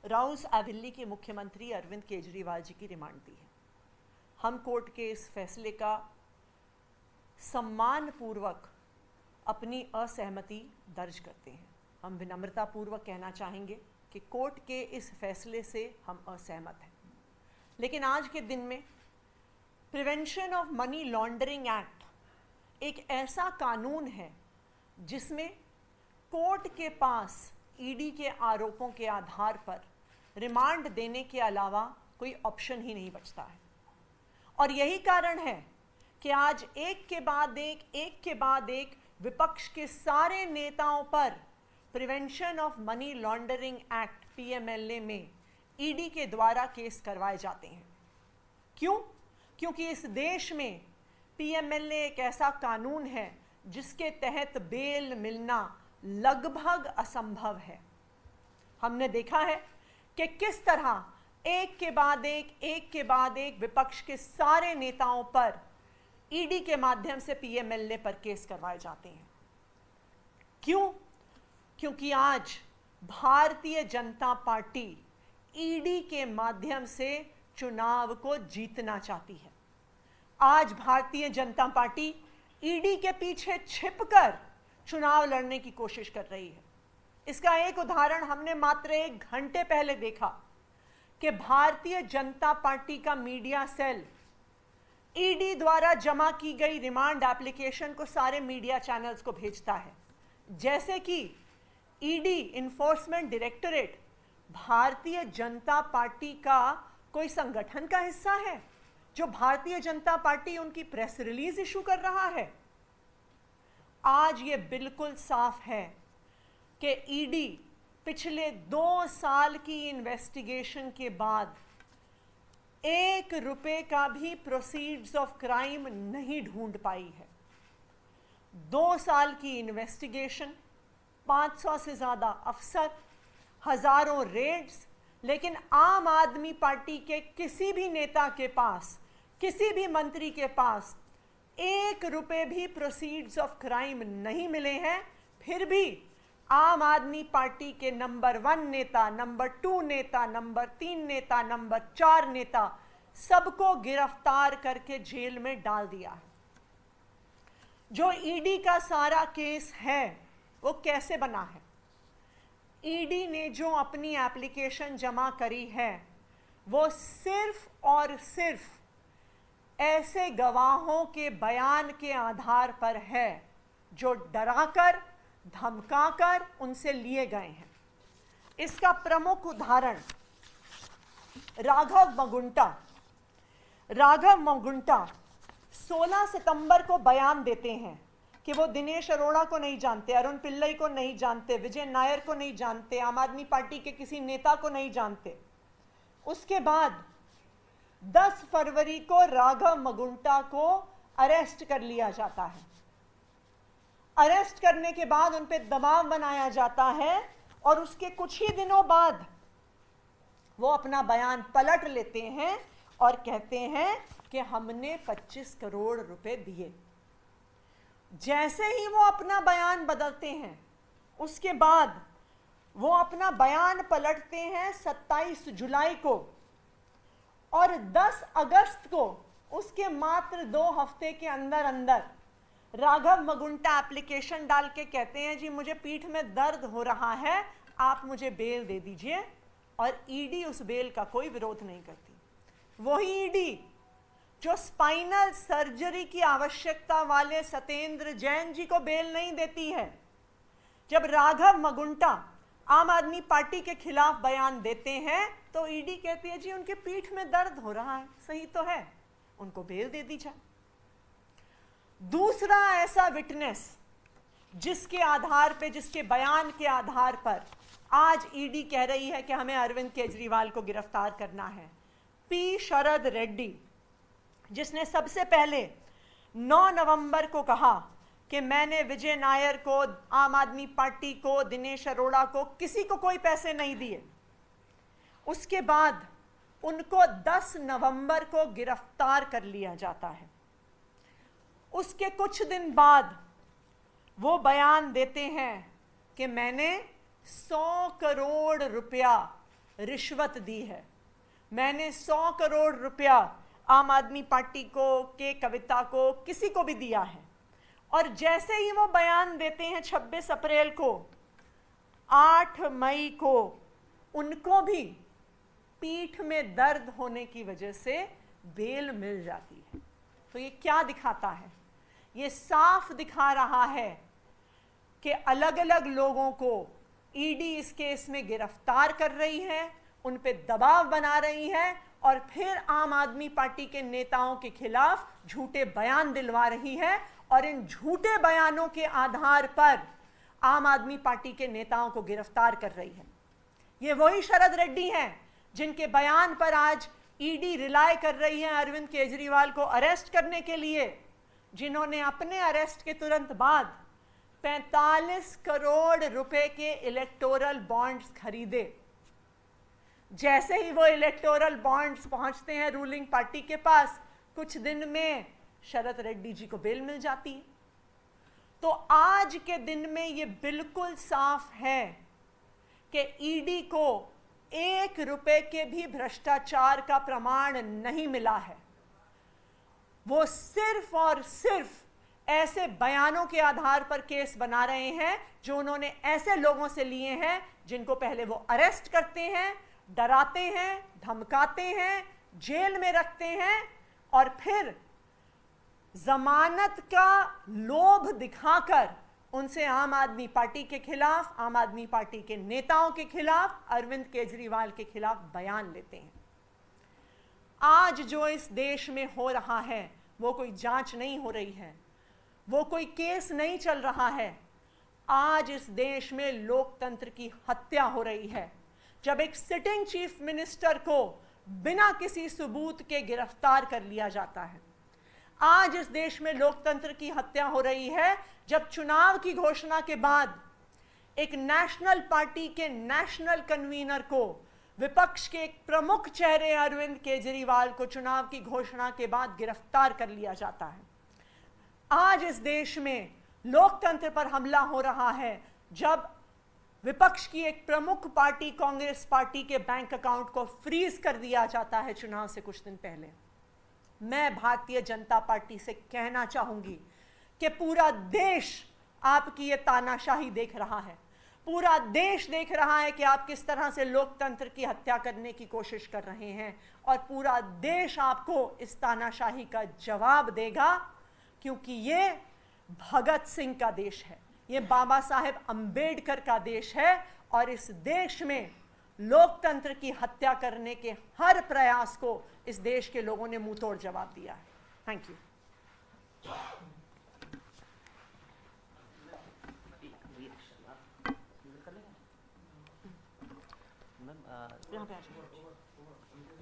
Rouse Delhi के मुख्यमंत्री अरविंद केजरीवाल जी की रिमांड दी है। हम कोर्ट के इस फैसले का सम्मानपूर्वक अपनी असहमति दर्ज करते हैं। हम विनम्रतापूर्वक कहना चाहेंगे कि कोर्ट के इस फैसले से हम असहमत हैं। लेकिन आज के दिन में prevention of money laundering act एक ऐसा कानून है जिसमें कोर्ट के पास ईडी के आरोपों के आधार पर रिमांड देने के अलावा कोई ऑप्शन ही नहीं बचता है। और यही कारण है कि आज एक के बाद एक विपक्ष के सारे नेताओं पर prevention of money laundering act PMLA में ईडी के द्वारा केस करवाए जाते हैं। क्यों? क्योंकि इस देश में पीएमएलए एक ऐसा कानून है जिसके तहत बेल मिलना लगभग असंभव है। हमने देखा है कि किस तरह एक के बाद एक विपक्ष के सारे नेताओं पर ईडी के माध्यम से पीएमएलए पर केस करवाए जाते हैं। क्यों? क्योंकि आज भारतीय जनता पार्टी ईडी के माध्यम से चुनाव को जीतना चाहती है। आज भारतीय जनता पार्टी ईडी के पीछे छिपकर चुनाव लड़ने की कोशिश कर रही है। इसका एक उदाहरण हमने मात्र 1 घंटे पहले देखा कि भारतीय जनता पार्टी का मीडिया सेल ईडी द्वारा जमा की गई रिमांड एप्लीकेशन को सारे मीडिया चैनल्स को भेजता है। जैसे कि ED enforcement directorate Bharatiya Janata party का कोई संगठन का हिस्सा है जो भारतीय जनता पार्टी उनकी प्रेस रिलीज इशू कर रहा है। आज ये बिल्कुल साफ है कि ईडी पिछले 2 साल की इन्वेस्टिगेशन के बाद 1 रुपए का भी प्रोसीड्स ऑफ क्राइम नहीं ढूंढ पाई है। 2 साल की इन्वेस्टिगेशन, 500 से ज़्यादा अफसर, हजारों रेड्स, लेकिन आम आदमी पार्टी के किसी भी नेता के पास, किसी भी मंत्री के पास 1 रुपए भी प्रोसीड्स ऑफ क्राइम नहीं मिले हैं। फिर भी आम आदमी पार्टी के नंबर 1 नेता, नंबर 2 नेता, नंबर 3 नेता, नंबर 4 नेता सबको गिरफ्तार करके जेल में डाल दिया है। जो ईडी का सारा केस है वो कैसे बना है? ईडी ने जो अपनी एप्लीकेशन जमा करी है वो सिर्फ और सिर्फ ऐसे गवाहों के बयान के आधार पर है जो डराकर, धमकाकर उनसे लिए गए हैं। इसका प्रमुख उदाहरण राघव मगुंटा 16 सितंबर को बयान देते हैं कि वो दिनेश अरोड़ा को नहीं जानते, अरुण पिल्लई को नहीं जानते, विजय नायर को नहीं जानते, आम आदमी पार्टी के किसी नेता को नहीं जानते। उसके बाद 10 फरवरी को राघव मगुंटा को अरेस्ट कर लिया जाता है। अरेस्ट करने के बाद उन पे दबाव बनाया जाता है और उसके कुछ ही दिनों बाद वो अपना बयान पलट लेते हैं और कहते हैं कि हमने 25 करोड़ रुपए दिए। जैसे ही वो अपना बयान बदलते हैं उसके बाद वो अपना बयान पलटते हैं 27 जुलाई को, और 10 अगस्त को उसके मात्र 2 हफ्ते के अंदर अंदर राघव मगुंटा एप्लीकेशन डाल के कहते हैं जी मुझे पीठ में दर्द हो रहा है, आप मुझे बेल दे दीजिए। और ईडी उस बेल का कोई विरोध नहीं करती। वही ईडी जो स्पाइनल सर्जरी की आवश्यकता वाले सत्येंद्र जैन जी को बेल नहीं देती है। जब राघव मगुंटा आम आदमी पार्टी के खिलाफ बयान देते हैं तो ईडी कहती है जी उनके पीठ में दर्द हो रहा है, सही तो है, उनको बेल दे दी जाए। दूसरा ऐसा विटनेस जिसके आधार पे, जिसके बयान के आधार पर आज ईडी कह रही है कि हमें अरविंद केजरीवाल को गिरफ्तार करना है, पी शरद रेड्डी, जिसने सबसे पहले 9 नवंबर को कहा कि मैंने विजय नायर को, आम आदमी पार्टी को, दिनेश अरोड़ा को, किसी को कोई पैसे नहीं दिए। उसके बाद उनको 10 नवंबर को गिरफ्तार कर लिया जाता है। उसके कुछ दिन बाद वो बयान देते हैं कि मैंने 100 करोड़ रुपया रिश्वत दी है। मैंने 100 करोड़ रुपया आम आदमी पार्टी को, के कविता को, किसी को भी दिया है, और जैसे ही वो बयान देते हैं 26 अप्रैल को, 8 मई को उनको भी पीठ में दर्द होने की वजह से बेल मिल जाती है। तो ये क्या दिखाता है? ये साफ दिखा रहा है कि अलग अलग लोगों को ईडी इस केस में गिरफ्तार कर रही है, उन पे दबाव बना रही है, और फिर आम आदमी पार्टी के नेताओं के खिलाफ झूठे बयान दिलवा रही है, और इन झूठे बयानों के आधार पर आम आदमी पार्टी के नेताओं को गिरफ्तार कर रही है। ये वही शरद रेड्डी हैं जिनके बयान पर आज ईडी रिलाय कर रही है अरविंद केजरीवाल को अरेस्ट करने के लिए, जिन्होंने अपने अरेस्ट के तुरंत बाद 45 करोड़ रुपए के इलेक्टोरल बॉन्ड्स खरीदे। जैसे ही वो इलेक्टोरल बॉन्ड्स पहुंचते हैं रूलिंग पार्टी के पास, कुछ दिन में शरद रेड्डी जी को बेल मिल जाती है। तो आज के दिन में ये बिल्कुल साफ है कि ईडी को 1 रुपए के भी भ्रष्टाचार का प्रमाण नहीं मिला है। वो सिर्फ और सिर्फ ऐसे बयानों के आधार पर केस बना रहे हैं जो उन्होंने ऐसे लोगों से लिए हैं जिनको पहले वो अरेस्ट करते हैं, डराते हैं, धमकाते हैं, जेल में रखते हैं, और फिर जमानत का लोभ दिखाकर उनसे आम आदमी पार्टी के खिलाफ, आम आदमी पार्टी के नेताओं के खिलाफ, अरविंद केजरीवाल के खिलाफ बयान लेते हैं। आज जो इस देश में हो रहा है वो कोई जांच नहीं हो रही है, वो कोई केस नहीं चल रहा है। आज इस देश में लोकतंत्र की हत्या हो रही है, जब एक सिटिंग चीफ मिनिस्टर को बिना किसी सबूत के गिरफ्तार कर लिया जाता है। आज इस देश में लोकतंत्र की हत्या हो रही है जब चुनाव की घोषणा के बाद एक नेशनल पार्टी के नेशनल कन्वीनर को, विपक्ष के एक प्रमुख चेहरे अरविंद केजरीवाल को चुनाव की घोषणा के बाद गिरफ्तार कर लिया जाता है। आज इस देश में लोकतंत्र पर हमला हो रहा है जब विपक्ष की एक प्रमुख पार्टी कांग्रेस पार्टी के बैंक अकाउंट को फ्रीज कर दिया जाता है चुनाव से कुछ दिन पहले। मैं भारतीय जनता पार्टी से कहना चाहूंगी कि पूरा देश आपकी ये तानाशाही देख रहा है, पूरा देश देख रहा है कि आप किस तरह से लोकतंत्र की हत्या करने की कोशिश कर रहे हैं, और पूरा देश आपको इस तानाशाही का जवाब देगा, क्योंकि ये भगत सिंह का देश है, ये बाबा साहेब अंबेडकर का देश है, और इस देश में लोकतंत्र की हत्या करने के हर प्रयास को इस देश के लोगों ने मुंह तोड़ जवाब दिया है। Thank you. यहाँ पे आ जाइए।